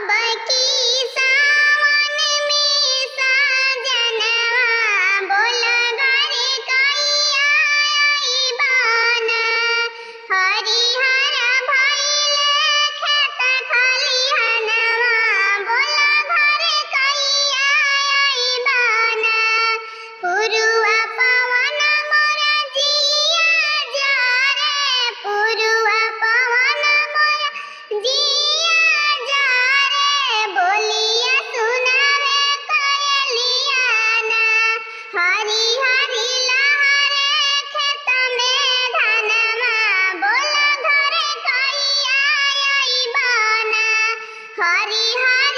अब की सावन में साजनवा बोला घरे कहिया अइबाना। हरिहर भइले खेत खलिहनवा बोला घरे कहिया अइबाना। पुरुआ पवन मोर जिया जारे पुरुआ पवन मोर जिया जारे बोलिया सुनावे कोयलियाना। हरी हरी लहरे खेत में धनवा बोला घरे कहिया अइबाना। हरी हरी